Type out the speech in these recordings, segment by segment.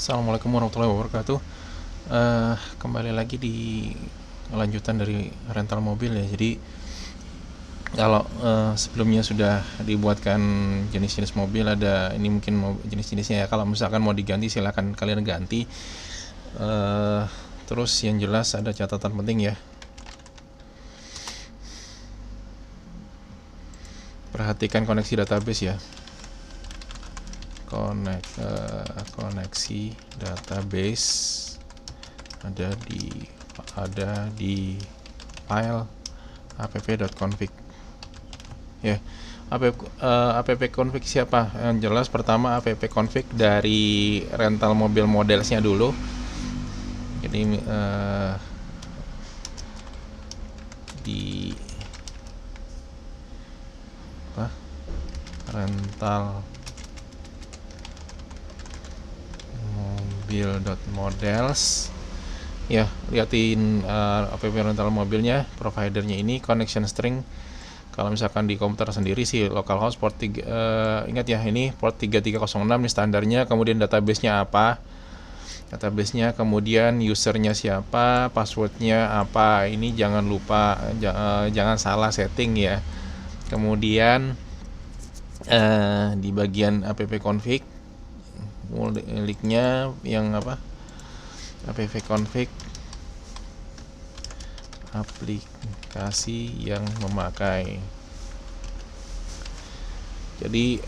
Assalamualaikum warahmatullahi wabarakatuh. Kembali lagi di lanjutan dari rental mobil ya. Jadi kalau sebelumnya sudah dibuatkan jenis-jenis mobil, ada ini mungkin jenis-jenisnya ya. Kalau misalkan mau diganti silahkan kalian ganti. Terus yang jelas ada catatan penting ya. Perhatikan koneksi database ya. Koneksi database ada di file app.config ya. App.config siapa? Yang jelas pertama app.config dari rental mobil modelsnya dulu. Jadi di rental mobil.models ya, liatin app rental mobilnya, providernya ini, connection string. Kalau misalkan di komputer sendiri sih localhost port 3, ingat ya, ini port 3306 nih standarnya. Kemudian database-nya apa, kemudian usernya siapa, passwordnya apa. Ini jangan lupa, jangan salah setting ya. Kemudian di bagian app.config linknya yang apa, app.config aplikasi yang memakai. Jadi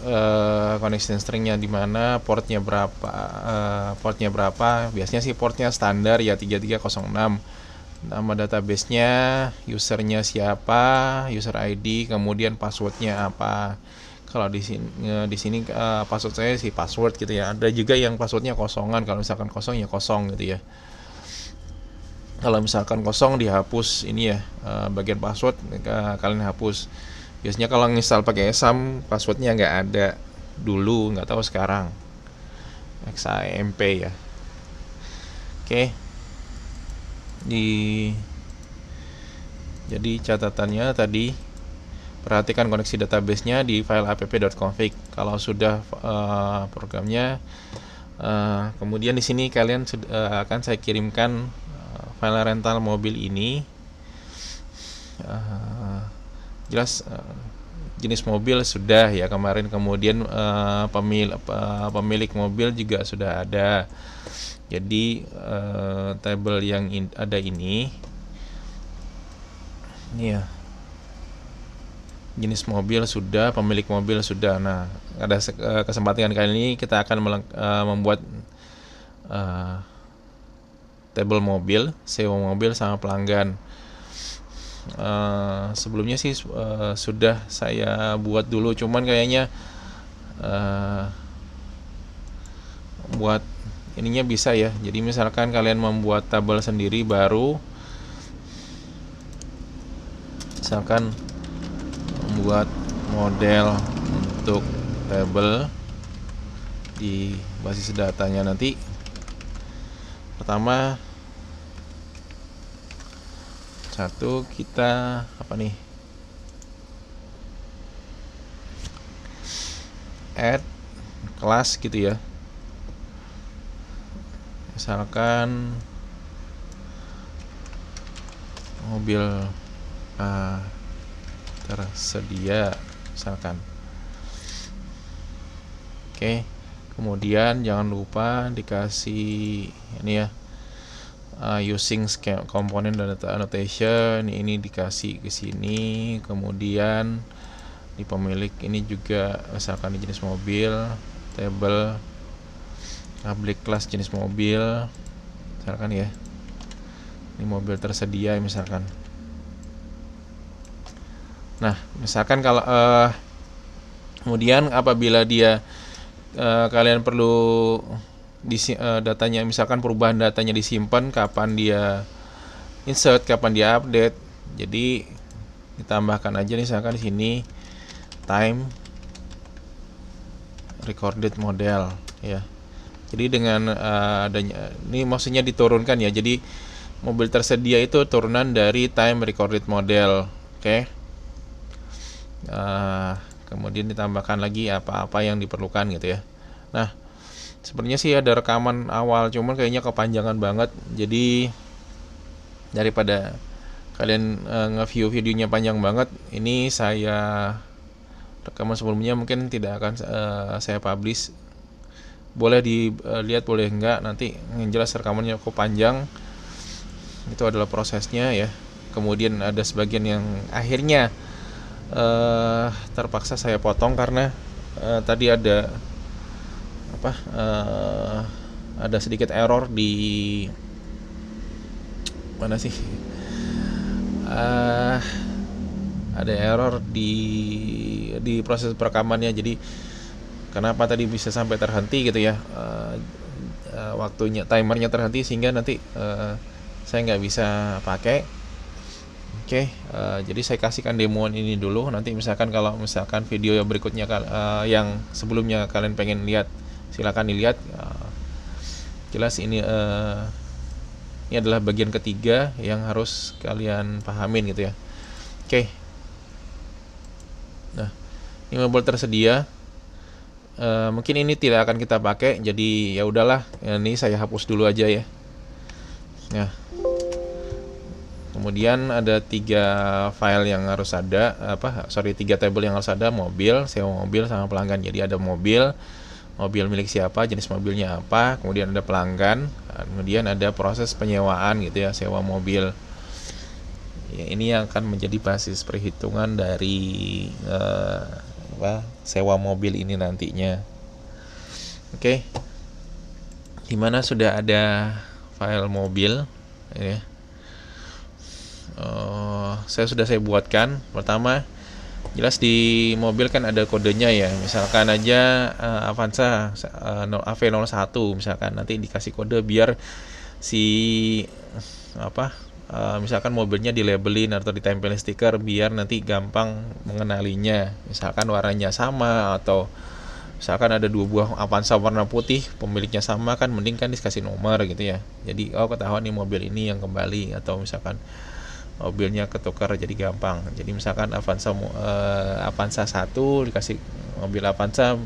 connection stringnya di mana, portnya berapa, biasanya sih portnya standar ya 3306. Nama database-nya, usernya siapa, user ID, kemudian passwordnya apa. Kalau di sini password saya sih password gitu ya. Ada juga yang passwordnya kosongan. Kalau misalkan kosong ya kosong gitu ya. Kalau misalkan kosong dihapus ini ya, bagian password kalian hapus. Biasanya kalau install pakai ESAM passwordnya nggak ada dulu, nggak tahu sekarang. XAMP ya. Oke. Jadi catatannya tadi, perhatikan koneksi database-nya di file app.config. Kalau sudah programnya, kemudian di sini kalian akan saya kirimkan file rental mobil ini. Jelas jenis mobil sudah ya kemarin, kemudian pemilik mobil juga sudah ada. Jadi tabel yang ada ini ya, jenis mobil sudah, pemilik mobil sudah. Nah, ada kesempatan kali ini kita akan membuat tabel mobil, sewa mobil sama pelanggan. Sebelumnya sih sudah saya buat dulu, cuman kayaknya buat ininya bisa ya. Jadi misalkan kalian membuat tabel sendiri baru, misalkan membuat model untuk tabel di basis datanya, nanti pertama satu kita apa nih, add kelas gitu ya. Misalkan mobil tersedia misalkan. Oke. Kemudian jangan lupa dikasih ini ya, using component data annotation, ini dikasih ke sini. Kemudian di pemilik ini juga misalkan di jenis mobil, table public class jenis mobil misalkan ya, ini mobil tersedia misalkan. Nah, misalkan kalau kemudian apabila dia kalian perlu datanya, misalkan perubahan datanya disimpan, kapan dia insert, kapan dia update. Jadi ditambahkan aja nih, misalkan di sini time recorded model ya. Jadi dengan adanya ini maksudnya diturunkan ya. Jadi mobil tersedia itu turunan dari time recorded model. Oke. Kemudian ditambahkan lagi apa-apa yang diperlukan gitu ya. Nah, Sebenarnya sih ada rekaman awal, cuman kayaknya kepanjangan banget. Jadi daripada kalian nge-view videonya panjang banget, ini saya rekaman sebelumnya mungkin tidak akan saya publish. Boleh dilihat, boleh enggak, nanti yang jelas rekamannya cukup panjang. Itu adalah prosesnya ya. Kemudian ada sebagian yang akhirnya terpaksa saya potong karena tadi ada ada sedikit error di mana sih, ada error di proses perekamannya. Jadi kenapa tadi bisa sampai terhenti gitu ya, waktunya, timernya terhenti, sehingga nanti saya nggak bisa pakai. Oke, jadi saya kasihkan demoan ini dulu. Nanti misalkan kalau misalkan video yang berikutnya yang sebelumnya kalian pengen lihat, silakan dilihat. Jelas ini adalah bagian ketiga yang harus kalian pahamin gitu ya. Oke. Nah, ini mobile tersedia. Mungkin ini tidak akan kita pakai, jadi ya udahlah. Ini saya hapus dulu aja ya. Nah, kemudian ada 3 file yang harus ada, 3 table yang harus ada: mobil, sewa mobil, sama pelanggan. Jadi ada mobil milik siapa, jenis mobilnya apa, kemudian ada pelanggan, kemudian ada proses penyewaan gitu ya, sewa mobil. Ya, ini yang akan menjadi basis perhitungan dari sewa mobil ini nantinya. Oke. Dimana sudah ada file mobil ya. Saya buatkan. Pertama, jelas di mobil kan ada kodenya ya. Misalkan aja Avanza AV01 misalkan, nanti dikasih kode biar misalkan mobilnya dilabelin atau ditempelin stiker biar nanti gampang mengenalinya. Misalkan warnanya sama, atau misalkan ada 2 buah Avanza warna putih, pemiliknya sama, kan mending kan dikasih nomor gitu ya. Jadi ketahuan nih mobil ini yang kembali, atau misalkan mobilnya ketukar, jadi gampang. Jadi misalkan Avanza 1 dikasih mobil Avanza,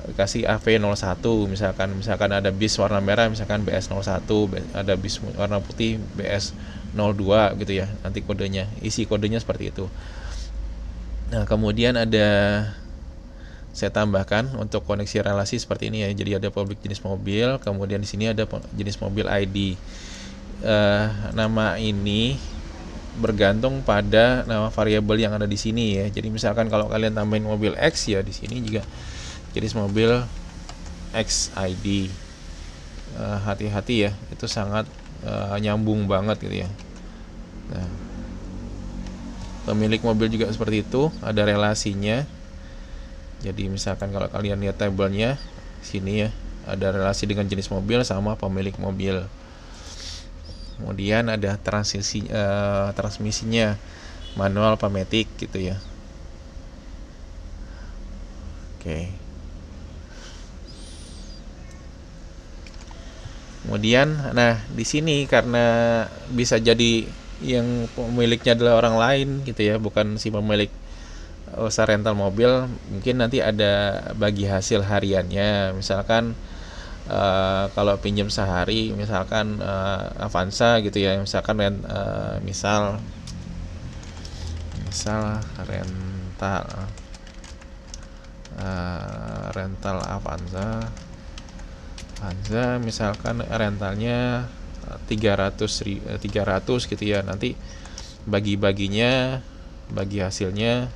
dikasih AV01 misalkan ada bis warna merah misalkan BS01, ada bis warna putih BS02 gitu ya. Nanti isi kodenya seperti itu. Nah, kemudian saya tambahkan untuk koneksi relasi seperti ini ya. Jadi ada public jenis mobil, kemudian di sini ada jenis mobil ID. Nama ini bergantung pada nama variabel yang ada di sini ya. Jadi misalkan kalau kalian tambahin mobil X ya, di sini juga jenis mobil X ID. Hati-hati ya, itu sangat nyambung banget gitu ya. Nah, pemilik mobil juga seperti itu, ada relasinya. Jadi misalkan kalau kalian lihat tabelnya sini ya, ada relasi dengan jenis mobil sama pemilik mobil. Kemudian ada transmisinya, manual apa matic gitu ya. Oke. Kemudian, nah di sini karena bisa jadi yang pemiliknya adalah orang lain gitu ya, bukan si pemilik usaha rental mobil, mungkin nanti ada bagi hasil hariannya. Misalkan kalau pinjam sehari misalkan Avanza gitu ya, misalkan misal rental Avanza misalkan rentalnya 300 gitu ya. Nanti bagi hasilnya,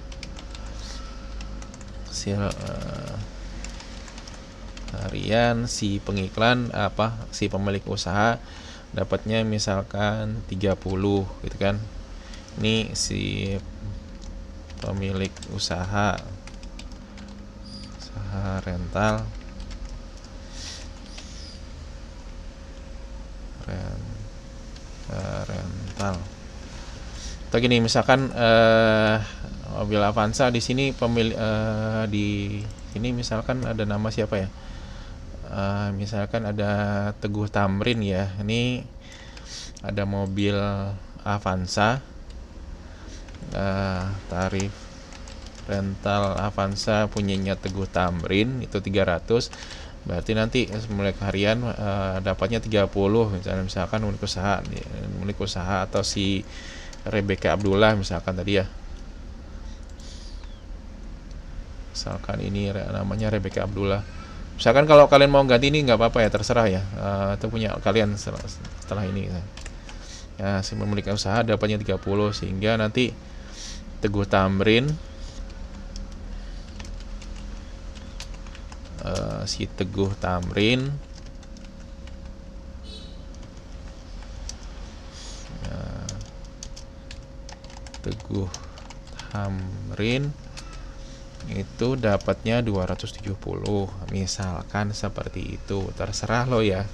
harian si pengiklan si pemilik usaha dapatnya misalkan 30 gitu kan. Ini si pemilik usaha rental atau gini, misalkan mobil Avanza di sini di sini misalkan ada nama siapa ya, misalkan ada Teguh Tamrin ya. Ini ada mobil Avanza, tarif rental Avanza punyanya Teguh Tamrin itu 300. Berarti nanti mulai harian dapatnya 30 misalkan unit usaha atau si Rebecca Abdullah misalkan tadi ya. Misalkan ini namanya Rebecca Abdullah. Misalkan kalau kalian mau ganti ini nggak apa-apa ya, terserah ya. Itu punya kalian setelah ini. Ya, si pemilik usaha dapatnya 30 sehingga nanti Teguh Tamrin si Teguh Tamrin Teguh Tamrin itu dapatnya 270 misalkan seperti itu. Terserah lo ya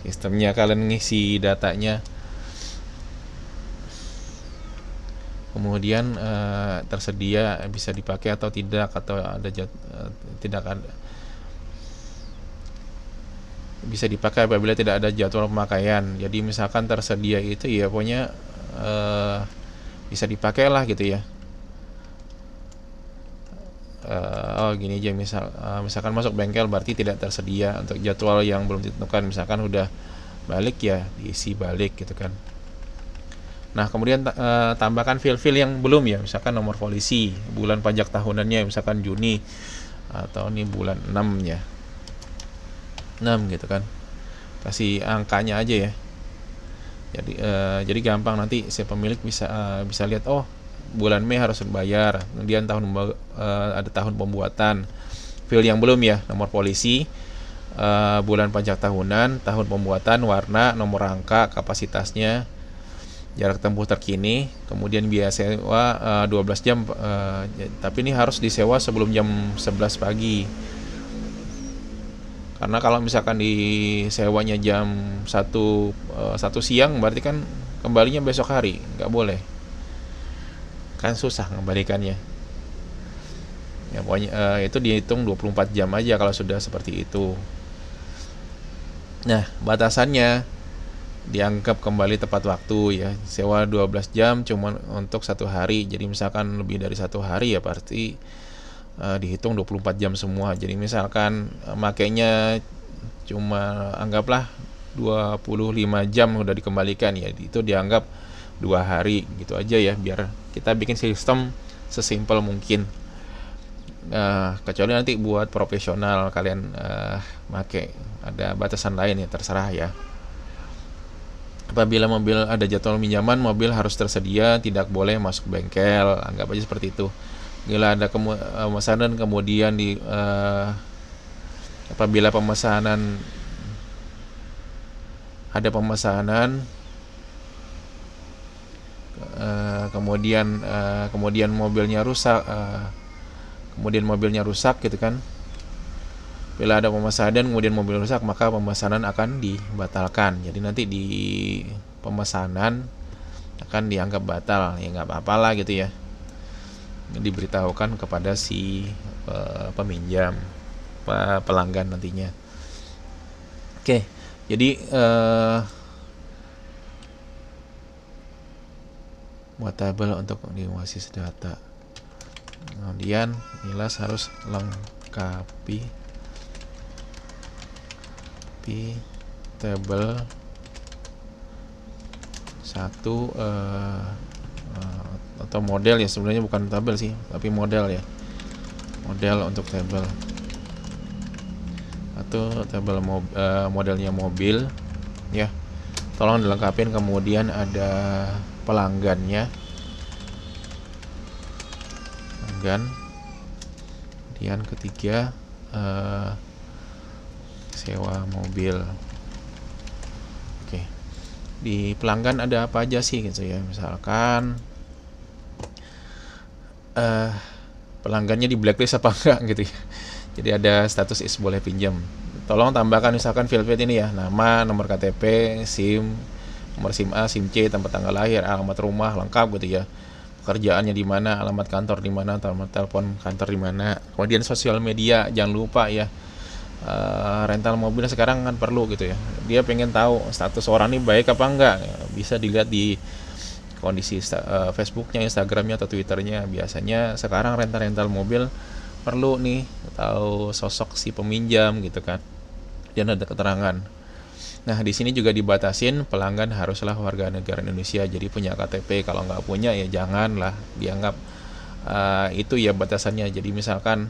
sistemnya, kalian ngisi datanya. Kemudian tersedia bisa dipakai atau tidak, atau ada tidak ada, bisa dipakai apabila tidak ada jadwal pemakaian. Jadi misalkan tersedia itu ya pokoknya bisa dipakai lah gitu ya. Gini aja, misalkan masuk bengkel berarti tidak tersedia untuk jadwal yang belum ditentukan, misalkan udah balik ya diisi balik gitu kan. Nah kemudian tambahkan fil-fil yang belum ya, misalkan nomor polisi, bulan pajak tahunannya misalkan Juni, atau ini bulan 6 ya, 6 gitu kan, kasih angkanya aja ya. Jadi gampang, nanti si pemilik bisa lihat, oh bulan Mei harus bayar, kemudian ada tahun pembuatan, fil yang belum ya, nomor polisi, bulan pajak tahunan, tahun pembuatan, warna, nomor rangka, kapasitasnya, jarak tempuh terkini, kemudian biaya sewa 12 jam, tapi ini harus disewa sebelum jam 11 pagi. Karena kalau misalkan disewanya jam 1 siang berarti kan kembalinya besok hari, nggak boleh. Kan susah ngembalikannya. Ya pokoknya itu dihitung 24 jam aja kalau sudah seperti itu. Nah, batasannya dianggap kembali tepat waktu ya. Sewa 12 jam cuma untuk 1 hari. Jadi misalkan lebih dari 1 hari ya pasti dihitung 24 jam semua. Jadi misalkan makainya cuma anggaplah 25 jam udah dikembalikan ya, itu dianggap 2 hari gitu aja ya, biar kita bikin sistem sesimpel mungkin. Kecuali nanti buat profesional kalian make ada batasan lain ya, terserah ya. Apabila mobil ada jadwal pinjaman, mobil harus tersedia, tidak boleh masuk bengkel, anggap aja seperti itu. Bila ada pemesanan kemudian apabila ada pemesanan kemudian mobilnya rusak gitu kan. Bila ada pemesanan kemudian mobil rusak, maka pemesanan akan dibatalkan. Jadi nanti di pemesanan akan dianggap batal, ya nggak apa-apa lah gitu ya. Diberitahukan kepada si peminjam, pelanggan nantinya. Oke, jadi buat tabel untuk dibasis data. Kemudian jelas harus lengkapi tabel 1 atau model ya, sebenarnya bukan tabel sih tapi model ya, model untuk tabel atau tabel modelnya mobil ya, tolong dilengkapin. Kemudian ada pelanggannya, kemudian ketiga sewa mobil. Oke, di pelanggan ada apa aja sih gitu ya, misalkan pelanggannya di blacklist apa enggak gitu ya. Jadi ada status is boleh pinjam, tolong tambahkan misalkan field ini ya, nama, nomor KTP, SIM, nomor SIM A, SIM C, tempat tanggal lahir, alamat rumah lengkap gitu ya, pekerjaannya di mana, alamat kantor di mana, telepon kantor di mana. Kemudian sosial media jangan lupa ya, rental mobil sekarang kan perlu gitu ya, dia pengen tahu status orang ini baik apa enggak, bisa dilihat di kondisi Facebooknya, Instagramnya atau Twitternya. Biasanya sekarang rental mobil perlu nih tahu sosok si peminjam gitu kan. dan ada keterangan. Nah, di sini juga dibatasin pelanggan haruslah warga negara Indonesia, jadi punya KTP. Kalau nggak punya ya janganlah dianggap itu ya batasannya. Jadi misalkan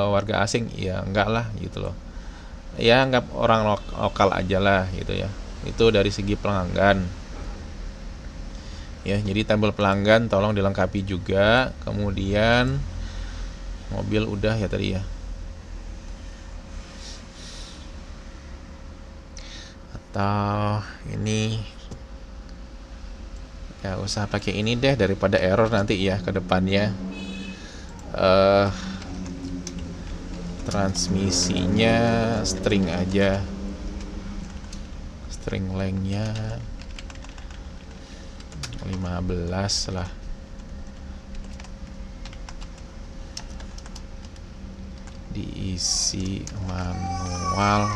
warga asing ya enggak lah gitu loh. Ya anggap orang lokal aja lah gitu ya. Itu dari segi pelanggan. Ya, jadi tabel pelanggan tolong dilengkapi juga. Kemudian mobil udah ya tadi ya. Atau ini ya usah pakai ini deh daripada error nanti ya ke depannya. Transmisinya string aja, string lengthnya 15 lah. Diisi manual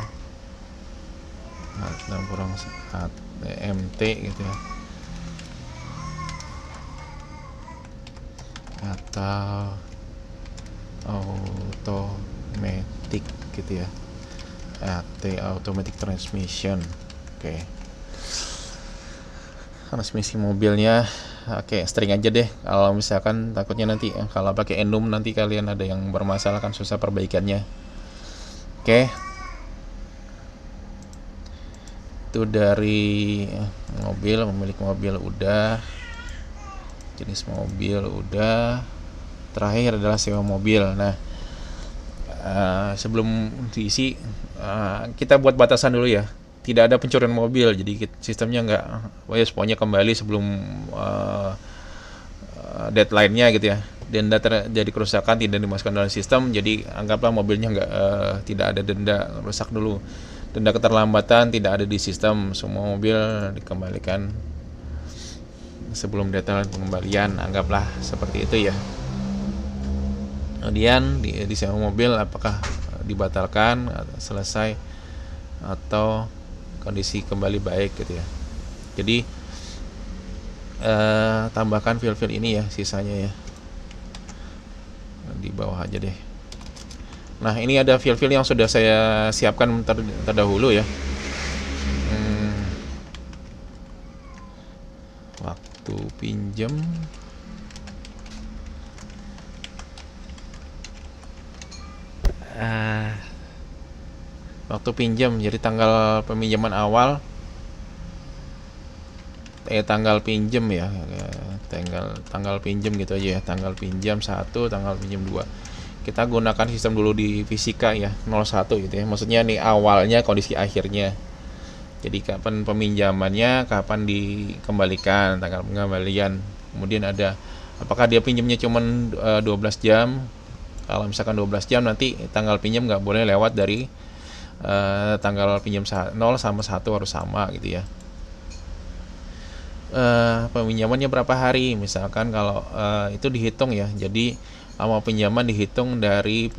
kurang MT gitu ya, atau automatic gitu ya, AT automatic transmission. Oke. Transmisi mobilnya oke, string aja deh. Kalau misalkan takutnya nanti kalau pakai enum nanti kalian ada yang bermasalah kan susah perbaikannya. Oke. Itu dari mobil, pemilik mobil udah, jenis mobil udah, terakhir adalah sewa mobil. Nah, sebelum diisi kita buat batasan dulu ya, tidak ada pencurian mobil, jadi sistemnya nggak pokoknya kembali sebelum deadline-nya gitu ya. Denda terjadi kerusakan tidak dimasukkan dalam sistem, jadi anggaplah mobilnya nggak tidak ada denda rusak dulu. Denda keterlambatan tidak ada di sistem, semua mobil dikembalikan sebelum deadline pengembalian, anggaplah seperti itu ya. Kemudian di sewa mobil apakah dibatalkan, selesai, atau kondisi kembali baik gitu ya. Jadi tambahkan file-file ini ya sisanya ya di bawah aja deh. Nah, ini ada file-file yang sudah saya siapkan terdahulu ya. Waktu pinjam, jadi tanggal peminjaman awal, tanggal pinjam ya, tanggal pinjam gitu aja ya, tanggal pinjam 1, tanggal pinjam 2. Kita gunakan sistem dulu di fisika ya, 01 gitu ya. Maksudnya nih awalnya, kondisi akhirnya. Jadi kapan peminjamannya, kapan dikembalikan, tanggal pengembalian. Kemudian ada apakah dia pinjamnya cuma 12 jam. Kalau misalkan 12 jam nanti tanggal pinjam nggak boleh lewat dari tanggal pinjam 0 sama 1 harus sama gitu ya. Peminjamannya berapa hari, misalkan kalau itu dihitung ya, jadi lama pinjaman dihitung dari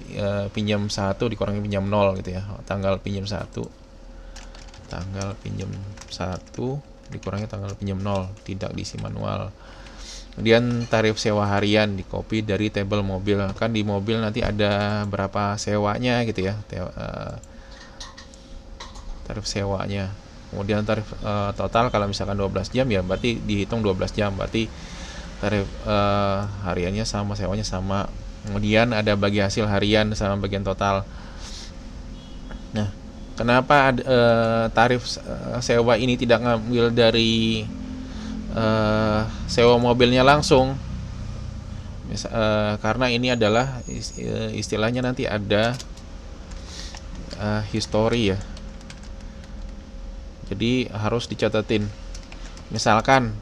pinjam 1 dikurangi pinjam 0 gitu ya. Tanggal pinjam 1 dikurangi tanggal pinjam 0, tidak diisi manual. Kemudian tarif sewa harian di copy dari tabel mobil, kan di mobil nanti ada berapa sewanya gitu ya, tarif sewanya. Kemudian tarif total kalau misalkan 12 jam ya berarti dihitung 12 jam, berarti tarif hariannya sama, sewanya sama. Kemudian ada bagi hasil harian sama bagian total. Nah, kenapa tarif sewa ini tidak ngambil dari sewa mobilnya langsung? Karena ini adalah istilahnya nanti ada history ya. Jadi harus dicatatin. Misalkan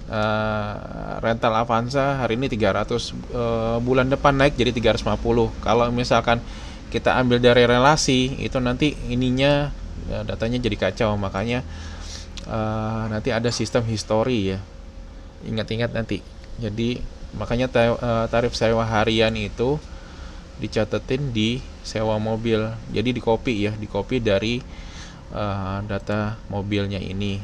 rental Avanza hari ini 300, bulan depan naik jadi 350. Kalau misalkan kita ambil dari relasi, itu nanti ininya datanya jadi kacau. Makanya nanti ada sistem history ya. Ingat-ingat nanti. Jadi makanya tarif sewa harian itu dicatetin di sewa mobil. Jadi di copy dari data mobilnya ini.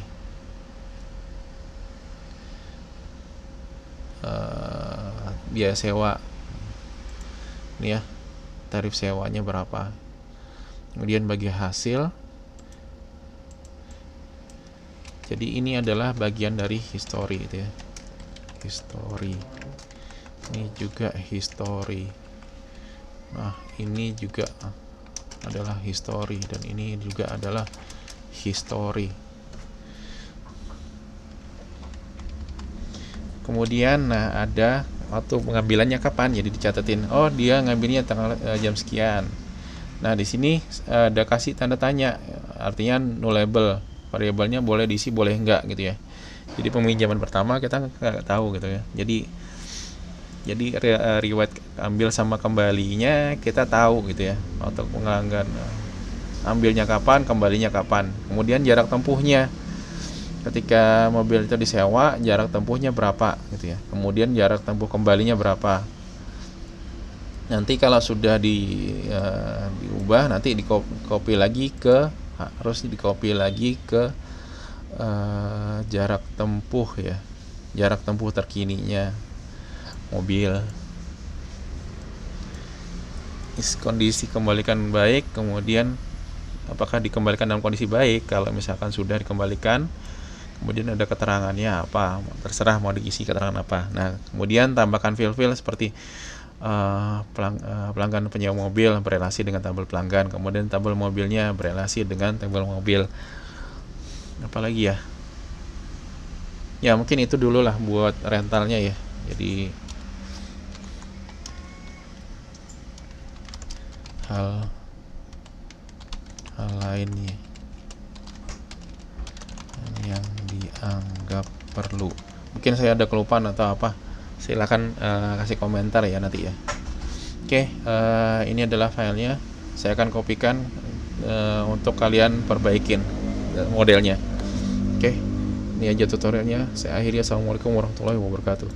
Biaya sewa ini ya, tarif sewanya berapa. Kemudian bagi hasil, jadi ini adalah bagian dari history itu ya, history. Ini juga history. Nah, ini juga adalah history, dan ini juga adalah history. Kemudian ada waktu pengambilannya kapan, jadi dicatatin. Oh, dia ngambilnya tanggal jam sekian. Nah, di sini ada kasih tanda tanya, artinya nullable, variabelnya boleh diisi boleh enggak gitu ya. Jadi peminjaman pertama kita nggak tahu gitu ya. Jadi riwayat ambil sama kembalinya kita tahu gitu ya. Untuk penganggaran ambilnya kapan, kembalinya kapan. Kemudian jarak tempuhnya. Ketika mobil itu disewa, jarak tempuhnya berapa gitu ya. Kemudian jarak tempuh kembalinya berapa. Nanti kalau sudah diubah, nanti harus dikopi lagi ke jarak tempuh ya. Jarak tempuh terkininya mobil. Kondisi kembalikan baik, kemudian apakah dikembalikan dalam kondisi baik. Kalau misalkan sudah dikembalikan, kemudian ada keterangannya apa, terserah mau diisi keterangan apa. Nah, kemudian tambahkan fill-fill seperti pelanggan penyewa mobil berelasi dengan tabel pelanggan, kemudian tabel mobilnya berelasi dengan tabel mobil. Apalagi ya? Ya mungkin itu dulu lah buat rentalnya ya. Jadi hal lainnya yang dianggap perlu. Mungkin saya ada kelupaan atau apa, silakan kasih komentar ya nanti ya. Oke, ini adalah filenya. Saya akan kopikan untuk kalian perbaikin modelnya. Oke, ini aja tutorialnya. Saya akhiri. Assalamualaikum warahmatullahi wabarakatuh.